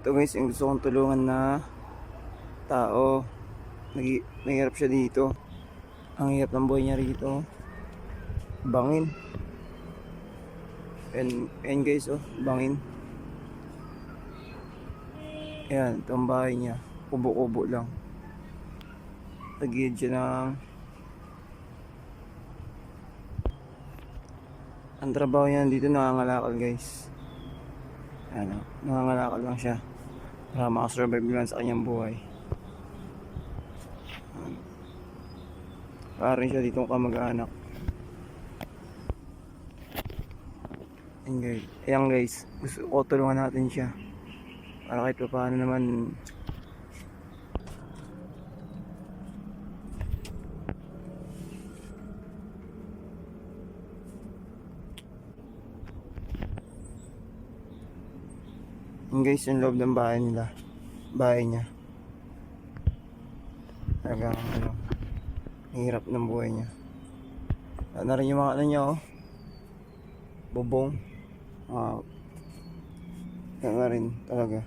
Ito guys, yung gusto kong tulungan na tao. Nahihirap siya dito. Ang hirap ng buhay niya rito. Bangin. And guys, oh, bangin. Ayan, ito ang bahay niya. Kubo-kubo lang. Tagilid siya ng... Ang trabaho niya dito, nangangalakal guys. Ano, nangangalakal lang siya para makasurvive lang sa kanyang buhay. Para siya ditong kamag-anak. Ayan guys, gusto ko tulungan natin siya para kahit pa paano naman guys, yung loob ng bahay nila, bahay niya, talagang ano, hirap ng buhay niya. Na rin yung mga ano niya, oh, bubong, kaya rin talaga.